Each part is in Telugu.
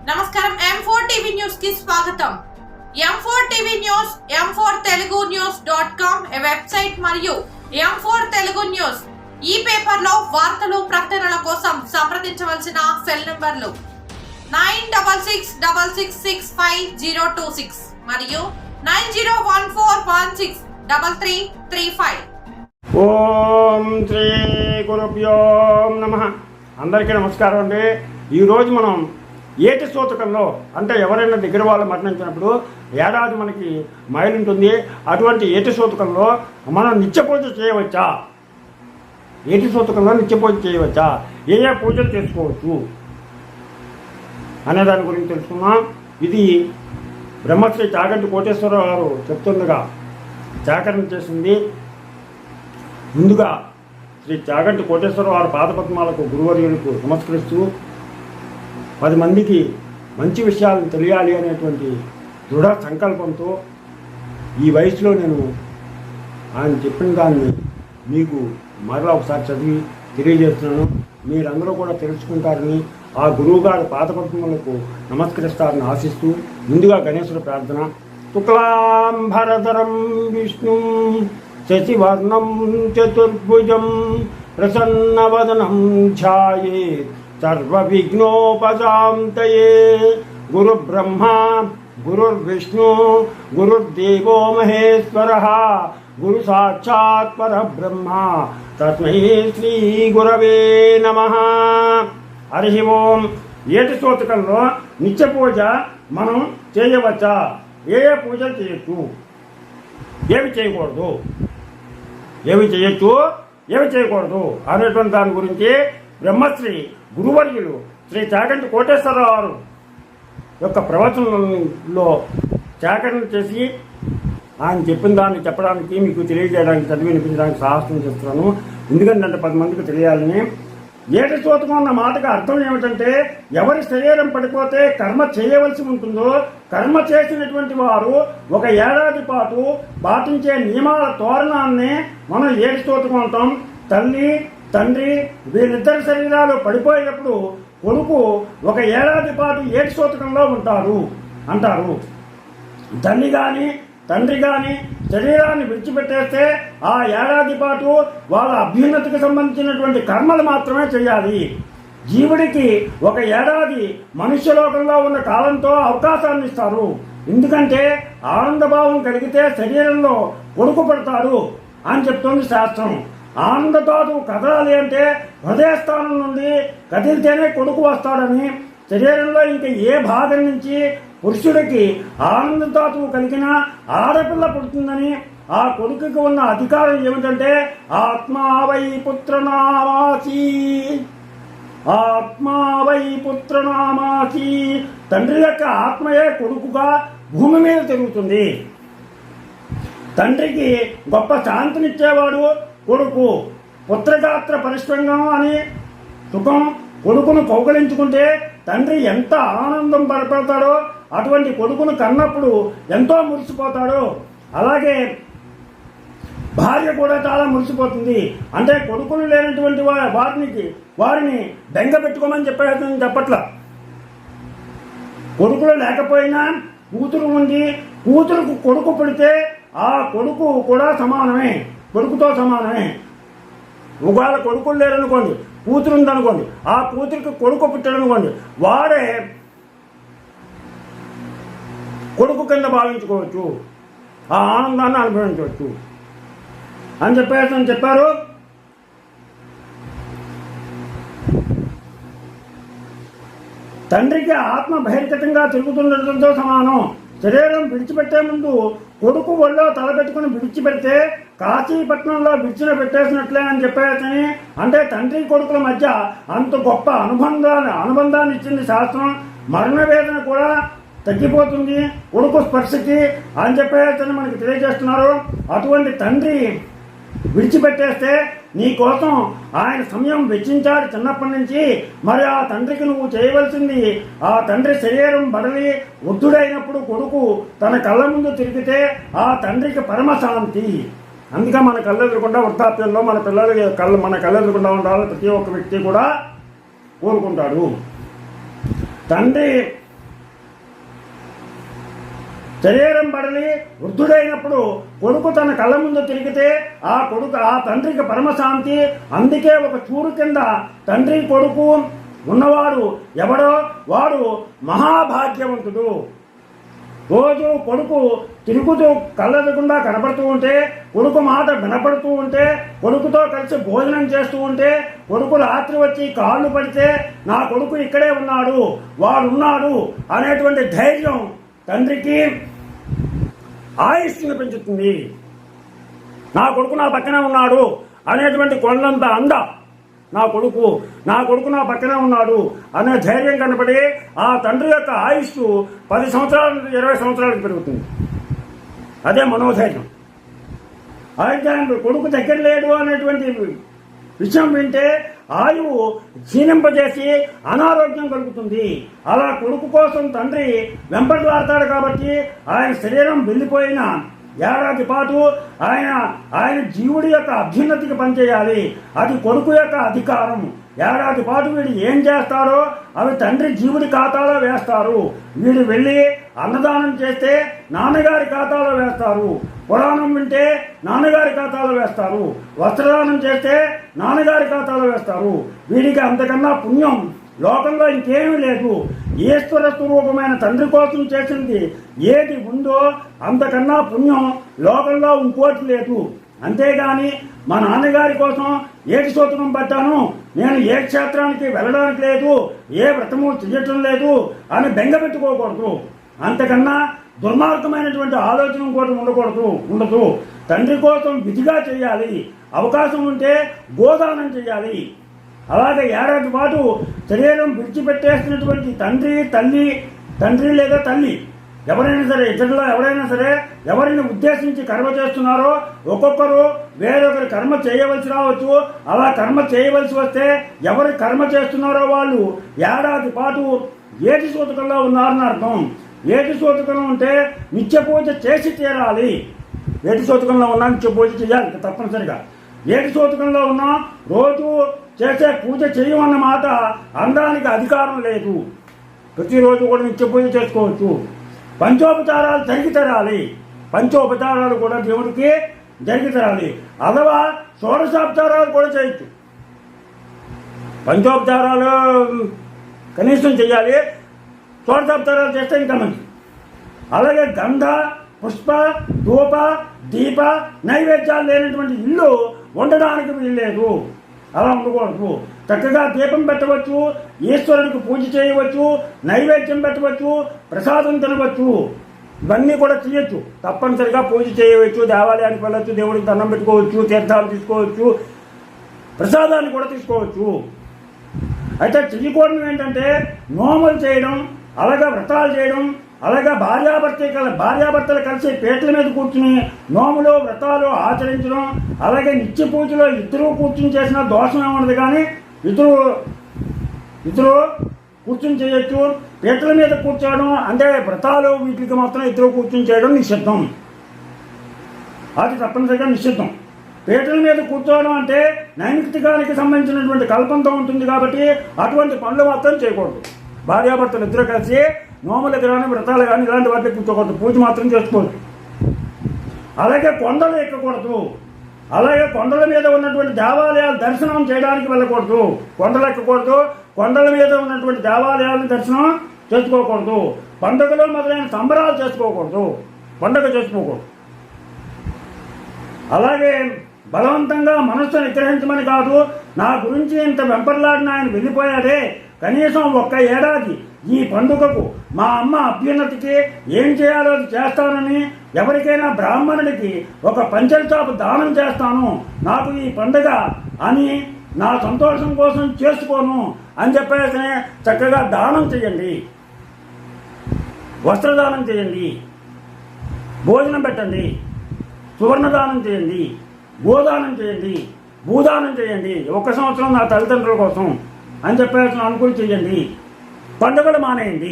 నమస్కారం M4 టీవీ న్యూస్ కి స్వాగతం. M4 TV news m4telugunews.com website మరియు M4 తెలుగు న్యూస్ ఈ పేపర్ లో వార్తలు ప్రకటనల కోసం సంప్రదించవలసిన సెల్ నంబర్లు 9666650026 మరియు 9014163335. ఓం శ్రీ గురుభ్యో నమః. అందరికీ నమస్కారం అండి. ఈరోజు మనం ఏటి సూతకంలో అంటే ఎవరైనా దగ్గర వాళ్ళు మరణించినప్పుడు ఏడాది మనకి మైలు ఉంటుంది. అటువంటి ఏటి సూతకంలో మనం నిత్య పూజ చేయవచ్చా, ఏటి సూతకంలో నిత్య పూజ చేయవచ్చా, ఏ ఏ పూజలు చేసుకోవచ్చు అనే దాని గురించి తెలుసుకున్నాం. ఇది బ్రహ్మశ్రీ చాగంటి కోటేశ్వరరావు గారు చెప్తుండగా సేకరణ చేసింది. ముందుగా శ్రీ చాగంటి కోటేశ్వరరావు వారి పాదపద్మాలకు గురువర్యులకు నమస్కరిస్తూ 10 మందికి మంచి విషయాలను తెలియాలి అనేటువంటి దృఢ సంకల్పంతో ఈ వయసులో నేను ఆయన చెప్పిన దాన్ని మీకు మరలా ఒకసారి చదివి తెలియజేస్తున్నాను. మీరందరూ కూడా తెలుసుకుంటారని, ఆ గురువుగారి పాదపద్మలకు నమస్కరిస్తారని ఆశిస్తూ ముందుగా గణేశుడి ప్రార్థన. శుక్లాంబరధరం విష్ణు శశివర్ణం చతుర్భుజం ప్రసన్నవదనం ఛాయేత్ సర్వవిఘ్నోపశాంతయే. గురుబ్రహ్మా గురుర్విష్ణు గురుర్దేవో మహేశ్వరః గురు సాక్షాత్ పరబ్రహ్మ తస్మై శ్రీ గురవే నమః. హరి ఓం. ఏటి సూతకంలో నిత్య పూజ మనం చేయవచ్చా, ఏ ఏ పూజలు చేయొచ్చు, ఏమి చేయకూడదు, ఏమి చేయొచ్చు ఏమి చేయకూడదు అనేటువంటి దాని గురించి బ్రహ్మశ్రీ గురువర్యులు శ్రీ చాగంటి కోటేశ్వరరావు గారు యొక్క ప్రవచనంలో సేకరణ చేసి ఆయన చెప్పిన దాన్ని చెప్పడానికి మీకు తెలియజేయడానికి చదివి వినిపించడానికి సాహసం చేస్తున్నాను. ఎందుకంటే 10 మందికి తెలియాలని. ఏటి సూతకం అన్న మాటకు అర్థం ఏమిటంటే, ఎవరి శరీరం పడిపోతే కర్మ చేయవలసి ఉంటుందో కర్మ చేసినటువంటి వారు 1 ఏడాది పాటు పాటించే నియమాల తోరణాన్ని మనం ఏటి సూతకం అంటాం. తల్లి తండ్రి వీరిద్దరి శరీరాలు పడిపోయేటప్పుడు కొడుకు 1 ఏడాది పాటు ఏటి సూతకంలో అంటారు. తల్లి కానీ తండ్రి కానీ శరీరాన్ని విడిచిపెట్టేస్తే ఆ ఏడాది పాటు వాళ్ళ అభ్యున్నతికి సంబంధించినటువంటి కర్మలు మాత్రమే చేయాలి. జీవుడికి 1 ఏడాది మనుష్యలోకంలో ఉన్న కాలంతో అవకాశాన్ని ఇస్తారు. ఎందుకంటే ఆనందభావం కలిగితే శరీరంలో కొడుకు పడతాడు అని చెప్తుంది శాస్త్రం. ఆనందతాతు కదలాలి అంటే హృదయస్థానం నుండి కదిలితేనే కొడుకు వస్తాడని, శరీరంలో ఇంకా ఏ భాగం నుంచి పురుషుడికి ఆనందతాతు కలిగిన ఆడపిల్ల పుడుతుందని, ఆ కొడుకుకి ఉన్న అధికారం ఏమిటంటే ఆత్మావై పుత్రనామాసి, ఆత్మావై పుత్రనామాసి. తండ్రి యొక్క ఆత్మయే కొడుకుగా భూమి మీద తిరుగుతుంది. తండ్రికి గొప్ప శాంతినిచ్చేవాడు కొడుకు. పుత్రగాత్ర పరిష్కంగం అని సుఖం. కొడుకును కౌగలించుకుంటే తండ్రి ఎంత ఆనందం పడిపోతాడో, అటువంటి కొడుకును కన్నప్పుడు ఎంతో మురిసిపోతాడో, అలాగే భార్య కూడా చాలా మురిసిపోతుంది. అంటే కొడుకులు లేనటువంటి వారిని బెంగ పెట్టుకోమని చెప్పట్ల. కొడుకులు లేకపోయినా కూతురు ఉంది, కూతురుకు కొడుకు పుడితే ఆ కొడుకు కూడా సమానమే, కొడుకుతో సమానమే. ఒకవేళ కొడుకులు లేరనుకోండి, కూతురు ఉందనుకోండి, ఆ కూతురికి కొడుకు పుట్టాడనుకోండి, వాడే కొడుకు కింద భావించుకోవచ్చు, ఆ ఆనందాన్ని అనుభవించవచ్చు అని చెప్పారు. తండ్రికి ఆత్మ బహిర్గతంగా తిరుగుతుండటంతో సమానం. శరీరం విడిచిపెట్టే ముందు కొడుకు ఒళ్ళో తలపెట్టుకుని విడిచిపెడితే కాశీపట్నంలో విడిచిన పెట్టేసినట్లే అని చెప్పేసని, అంటే తండ్రి కొడుకుల మధ్య అంత గొప్ప అనుబంధాన్ని ఇచ్చింది శాస్త్రం. మరణ వేదన కూడా తగ్గిపోతుంది కొడుకు స్పర్శకి అని చెప్పేసని మనకి తెలియజేస్తున్నారు. అటువంటి తండ్రి విడిచిపెట్టేస్తే నీ కోసం ఆయన సమయం వెచ్చించాడు చిన్నప్పటి నుంచి. మరి ఆ తండ్రికి నువ్వు చేయవలసింది, ఆ తండ్రి శరీరం బడలి వృద్ధుడైనప్పుడు కొడుకు తన కళ్ళ ముందు తిరిగితే ఆ తండ్రికి పరమశాంతి. అందుకే మన కళ్ళెదురకుండా వృద్ధాప్యంలో మన కళ్ళెదురకుండా ఉండాలని ప్రతి ఒక్క వ్యక్తి కూడా కోరుకుంటాడు. తండ్రి శరీరం పడలి వృద్ధుడైనప్పుడు కొడుకు తన కళ్ళ ముందు తిరిగితే ఆ తండ్రికి పరమశాంతి. అందుకే ఒక చూరు కింద తండ్రి కొడుకు ఉన్నవాడు ఎవడో వాడు మహాభాగ్యవంతుడు. రోజు కొడుకు తిరుగుతూ కళ్ళెదకుండా కనపడుతూ ఉంటే, కొడుకు మాట వినపడుతూ ఉంటే, కొడుకుతో కలిసి భోజనం చేస్తూ ఉంటే, కొడుకు రాత్రి వచ్చి కాళ్ళు పడితే నా కొడుకు ఇక్కడే ఉన్నాడు, వాడున్నాడు అనేటువంటి ధైర్యం తండ్రికి ఆయుష్ని పెంచుతుంది. నా కొడుకు నా పక్కనే ఉన్నాడు అనేటువంటి కొండంత అంద, నా కొడుకు నా పక్కనే ఉన్నాడు అనే ధైర్యం కనపడి ఆ తండ్రి యొక్క ఆయుష్ 10 సంవత్సరాల నుండి 20 సంవత్సరాలకు పెరుగుతుంది. అదే మనోధైర్యం. అయితే కొడుకు దగ్గర లేడు అనేటువంటి విషయం వింటే ఆయువు క్షీణింపజేసి అనారోగ్యం కలుగుతుంది. అలా కొడుకు కోసం తండ్రి వెంపట్లాడతాడు కాబట్టి ఆయన శరీరం వెళ్ళిపోయిన ఏడాది పాటు ఆయన జీవుడి యొక్క అభ్యున్నతికి పనిచేయాలి. అది కొడుకు యొక్క అధికారం. ఏడాది పాటు వీడు ఏం చేస్తారో అవి తండ్రి జీవుడి ఖాతాలో వేస్తారు. వీడు వెళ్ళి అన్నదానం చేస్తే నాన్నగారి ఖాతాలో వేస్తారు, పురాణం వింటే నాన్నగారి ఖాతాలో వేస్తారు, వస్త్రదానం చేస్తే నాన్నగారి ఖాతాలో వేస్తారు. వీడికి అంతకన్నా పుణ్యం లోకంలో ఇంకేమీ లేదు. ఈశ్వర స్వరూపమైన తండ్రి కోసం చేసింది ఏది ఉందో అంతకన్నా పుణ్యం లోకంలో ఇంకోటి లేదు. అంతేగాని మా నాన్నగారి కోసం ఏటి సూత్రం పట్టాను, నేను ఏ క్షేత్రానికి వెళ్ళడానికి లేదు, ఏ వ్రతము చెయ్యటం లేదు అని బెంగపెట్టుకోకూడదు. అంతకన్నా దుర్మార్గమైనటువంటి ఆలోచన కూడా ఉండదు. తండ్రి కోసం విధిగా చేయాలి. అవకాశం ఉంటే గోదానం చేయాలి. అలాగే ఏడాది పాటు శరీరం విడిచిపెట్టేస్తున్నటువంటి తండ్రి లేదా తల్లి ఎవరైనా సరే, ఇతరులో ఎవరైనా సరే ఎవరిని ఉద్దేశించి కర్మ చేస్తున్నారో ఒక్కొక్కరు వేరొకరి కర్మ చేయవలసి రావచ్చు. అలా కర్మ చేయవలసి వస్తే ఎవరి కర్మ చేస్తున్నారో వాళ్ళు ఏడాది పాటు ఏటి సూతకంలో ఉన్నారని అర్థం. ఏటి సూతకంలో ఉంటే నిత్య పూజ చేసి తీరాలి. ఏటి సూతకంలో ఉన్నా నిత్య పూజ చేయాలి తప్పనిసరిగా. ఏటి సూతకంలో ఉన్నా రోజు చేసే పూజ చేయమన్నమాట అనడానికి అధికారం లేదు. ప్రతిరోజు కూడా నిత్య పూజ చేసుకోవచ్చు. పంచోపచారాలు జరిగి తరాలి. పంచోపచారాలు కూడా దేవుడికి జరిగి తరాలి. అథవా షోడశోపచారాలు కూడా చేయొచ్చు. పంచోపచారాలు కనీసం చేయాలి, షోడశోపచారాలు చేస్తే ఇంకా మంచి. అలాగే గంధ, పుష్ప, ధూప, దీప నైవేద్యాలు లేనటువంటి ఇల్లు ఉండడానికి వీల్లేదు. అలా ఉండకూడదు. చక్కగా దీపం పెట్టవచ్చు, ఈశ్వరుడికి పూజ చేయవచ్చు, నైవేద్యం పెట్టవచ్చు, ప్రసాదం తినవచ్చు. ఇవన్నీ కూడా చేయొచ్చు. తప్పనిసరిగా పూజ చేయవచ్చు, దేవాలయానికి వెళ్ళొచ్చు, దేవుడికి దండం పెట్టుకోవచ్చు, తీర్థాలు తీసుకోవచ్చు, ప్రసాదాన్ని కూడా తీసుకోవచ్చు. అయితే చెయ్యకూడదు ఏంటంటే నోములు చేయడం, అలాగే వ్రతాలు చేయడం, అలాగే భార్యాభర్తలు కలిసి పీటల మీద కూర్చుని నోములు వ్రతాలు ఆచరించడం, అలాగే నిత్య పూజలో ఇద్దరు కూర్చుని చేసిన దోషం ఏమన్నది. కానీ ఇద్దరు కూర్చుని చేయొచ్చు. పీటల మీద కూర్చోవడం అంటే వ్రతాలు వీటికి మాత్రం ఇద్దరు కూర్చుని చేయడం నిషిద్ధం. అది తప్పనిసరిగా నిషిద్ధం. పీటల మీద కూర్చోవడం అంటే నైమిత్తికానికి సంబంధించినటువంటి కల్పంతో ఉంటుంది కాబట్టి అటువంటి పనులు మాత్రం చేయకూడదు. భార్యాభర్తలు ఇద్దరు కలిసి నోములకు కానీ వ్రతాలు కానీ ఇలాంటి వాటికి కూర్చోకూడదు. పూజ మాత్రం చేసుకోవచ్చు. అలాగే కొండలు ఎక్కకూడదు. అలాగే కొండల మీద ఉన్నటువంటి దేవాలయాలు దర్శనం చేయడానికి వెళ్ళకూడదు. కొండలు ఎక్కకూడదు. కొండల మీద ఉన్నటువంటి దేవాలయాలను దర్శనం చేసుకోకూడదు. పండుగలు మొదలైన సంబరాలు చేసుకోకూడదు. పండుగ చేసుకోకూడదు. అలాగే బలవంతంగా మనస్సు నిగ్రహించమని కాదు, నా గురించి ఇంత వెంపర్లాడిన ఆయన వెళ్ళిపోయాడే, కనీసం ఒక్క ఏడాది ఈ పండుగకు మా అమ్మ అభ్యున్నతికి ఏం చేయాలో చేస్తానని, ఎవరికైనా బ్రాహ్మణుడికి ఒక పంచెల చాపు దానం చేస్తాను, నాకు ఈ పండుగ అని నా సంతోషం కోసం చేసుకోను అని చెప్పేసి చక్కగా దానం చేయండి, వస్త్రదానం చేయండి, భోజనం పెట్టండి, సువర్ణదానం చేయండి, గోదానం చేయండి, భూదానం చేయండి. 1 సంవత్సరం నా తల్లిదండ్రుల కోసం అని చెప్పేసి అనుకుని చేయండి. పండుగలు మానేయండి.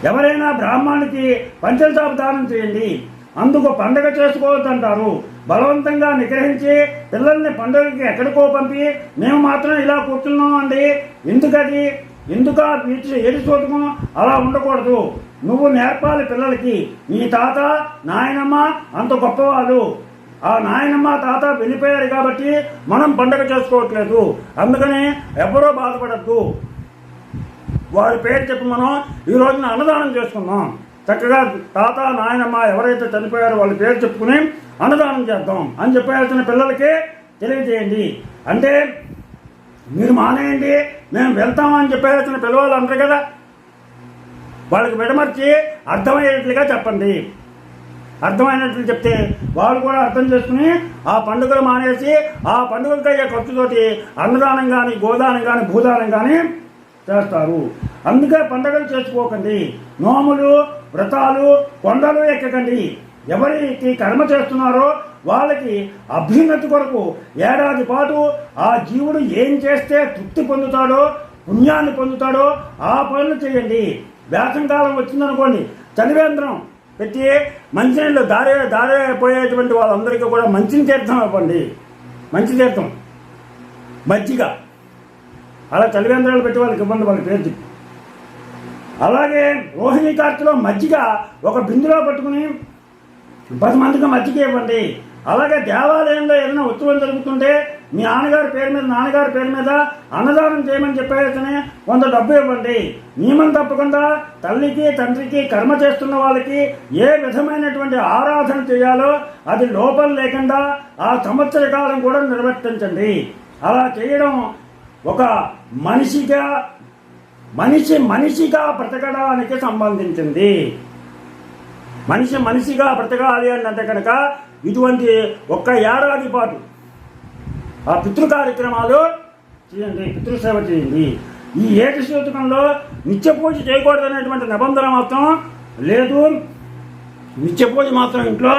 ఎవరైనా బ్రాహ్మణుడికి పంచల చాపు దానం చేయండి. అందుకు పండుగ చేసుకోవద్దంటారు. బలవంతంగా నిగ్రహించి పిల్లల్ని పండుగకి ఎక్కడికో పంపి మేము మాత్రం ఇలా కూర్చున్నామండి, ఎందుకు ఏడు చోటుకు అలా ఉండకూడదు. నువ్వు నేర్పాలి పిల్లలకి. నీ తాత నాయనమ్మ అంత గొప్పవాళ్ళు, ఆ నాయనమ్మ తాత వెళ్ళిపోయారు కాబట్టి మనం పండుగ చేసుకోవట్లేదు, అందుకని ఎవరో బాధపడద్దు. వారి పేరు చెప్పి మనం ఈ రోజున అన్నదానం చేసుకున్నాం. చక్కగా తాత నాయనమ్మ ఎవరైతే చనిపోయారో వాళ్ళ పేరు చెప్పుకుని అన్నదానం చేద్దాం అని చెప్పాల్సిన పిల్లలకి తెలియజేయండి. అంటే మీరు మానేయండి, మేము వెళ్తామని చెప్పాల్సిన పిల్లవాళ్ళు అంటారు కదా, వాళ్ళకి విడమర్చి అర్థమయ్యేట్లుగా చెప్పండి. అర్థమైనట్లు చెప్తే వాళ్ళు కూడా అర్థం చేసుకుని ఆ పండుగలు మానేసి ఆ పండుగలకి అయ్యే ఖర్చుతోటి అన్నదానం కానీ గోదానం కానీ భూదానం కానీ చేస్తారు. అందుకే పండుగలు చేసుకోకండి, నోములు వ్రతాలు కొండలు ఎక్కకండి. ఎవరికి కర్మ చేస్తున్నారో వాళ్ళకి అభ్యున్నతి కొరకు ఏడాది పాటు ఆ జీవుడు ఏం చేస్తే తృప్తి పొందుతాడో పుణ్యాన్ని పొందుతాడో ఆ పనులు చేయండి. వేసంకాలం వచ్చిందనుకోండి, చలివేంద్రం పెట్టి మంచినీళ్ళు దారే పోయేటువంటి వాళ్ళందరికీ కూడా మంచి తీర్థం ఇవ్వండి. మంచి తీర్థం మజ్జిగ అలా చలివేంద్రాలు పెట్టి వాళ్ళకి ఇవ్వండి, వాళ్ళ పేరు చెప్పి. అలాగే రోహిణీ కార్తెలో మజ్జిగ ఒక బిందులో పట్టుకుని 10 మందికి మజ్జిగ ఇవ్వండి. అలాగే దేవాలయంలో ఏదైనా ఉత్సవం జరుగుతుంటే మీ నాన్నగారి పేరు మీద అన్నదానం చేయమని చెప్పేసి కొంత డబ్బు ఇవ్వండి. నియమం తప్పకుండా తల్లికి తండ్రికి కర్మ చేస్తున్న వాళ్ళకి ఏ విధమైనటువంటి ఆరాధన చేయాలో అది లోపం లేకుండా ఆ సంవత్సర కాలం కూడా నిర్వర్తించండి. అలా చేయడం ఒక మనిషిగా బ్రతకడానికి సంబంధించింది. మనిషిగా బ్రతకాలి అంటే కనుక ఇటువంటి ఒక్క ఏడాది పాటు ఆ పితృ కార్యక్రమాలు చేయండి, పితృసేవ చేయండి. ఈ ఏటి సూతకంలో నిత్య పూజ చేయకూడదు అనేటువంటి నిబంధన మాత్రం లేదు. నిత్య పూజ మాత్రం ఇంట్లో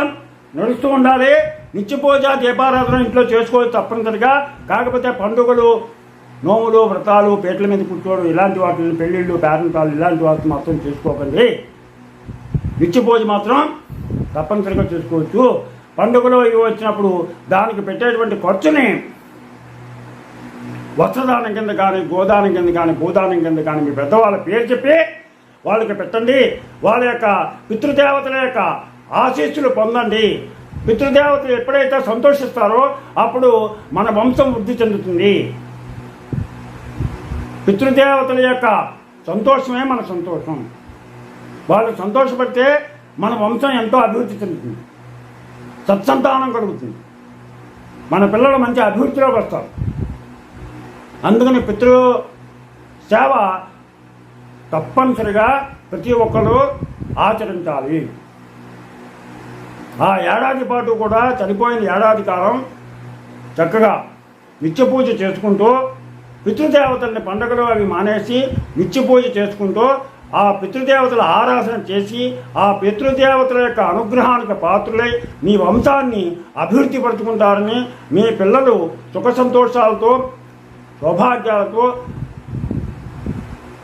నడుస్తూ ఉండాలి. నిత్య పూజ దీపారాధన ఇంట్లో చేసుకోవచ్చు తప్పనిసరిగా. కాకపోతే పండుగలు నోములు వ్రతాలు పీటల మీద కూర్చోవడం ఇలాంటి వాటిని పెళ్ళిళ్ళు పేరెంటాలు ఇలాంటి వాటిని మాత్రం చేసుకోకండి. నిత్య పూజ మాత్రం తప్పనిసరిగా చేసుకోవచ్చు. పండుగలో ఇవి వచ్చినప్పుడు దానికి పెట్టేటువంటి ఖర్చుని వస్త్రదానం కింద కానీ గోదానం కింద కానీ భూదానం కింద కానీ మీ పెద్దవాళ్ళ పేరు చెప్పి వాళ్ళకి పెట్టండి. వాళ్ళ యొక్క పితృదేవతల యొక్క ఆశీస్సులు పొందండి. పితృదేవతలు ఎప్పుడైతే సంతోషిస్తారో అప్పుడు మన వంశం వృద్ధి చెందుతుంది. పితృదేవతల యొక్క సంతోషమే మన సంతోషం. వాళ్ళు సంతోషపడితే మన వంశం ఎంతో అభివృద్ధి చెందుతుంది, సత్సంతానం కలుగుతుంది, మన పిల్లలు మంచి అభివృద్ధిలోకి వస్తారు. అందుకని పితృ సేవ తప్పనిసరిగా ప్రతి ఒక్కరూ ఆచరించాలి. ఆ ఏడాది పాటు కూడా చనిపోయిన ఏడాది కాలం చక్కగా నిత్య పూజ చేసుకుంటూ పితృదేవతల్ని పండుగలు అవి మానేసి నిత్య పూజ చేసుకుంటూ ఆ పితృదేవతల ఆరాధన చేసి ఆ పితృదేవతల యొక్క అనుగ్రహానికి పాత్రులై మీ వంశాన్ని అభివృద్ధి పరుచుకుంటారని, మీ పిల్లలు సుఖ సంతోషాలతో సౌభాగ్యాలతో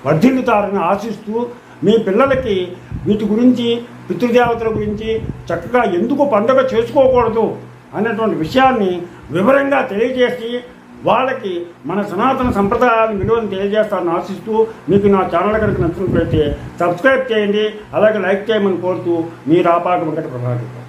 వర్ధిల్లుతారని ఆశిస్తూ మీ పిల్లలకి వీటి గురించి పితృదేవతల గురించి చక్కగా ఎందుకు పండుగ చేసుకోకూడదు అనేటువంటి విషయాన్ని వివరంగా తెలియజేసి వాళ్ళకి మన సనాతన సంప్రదాయాల విలువను తెలియజేస్తారని ఆశిస్తూ మీకు నా ఛానల్ కనుక నచ్చినట్లయితే సబ్స్క్రైబ్ చేయండి, అలాగే లైక్ చేయమని కోరుతూ మీ రాపాక వెంకట ప్రభాకర్.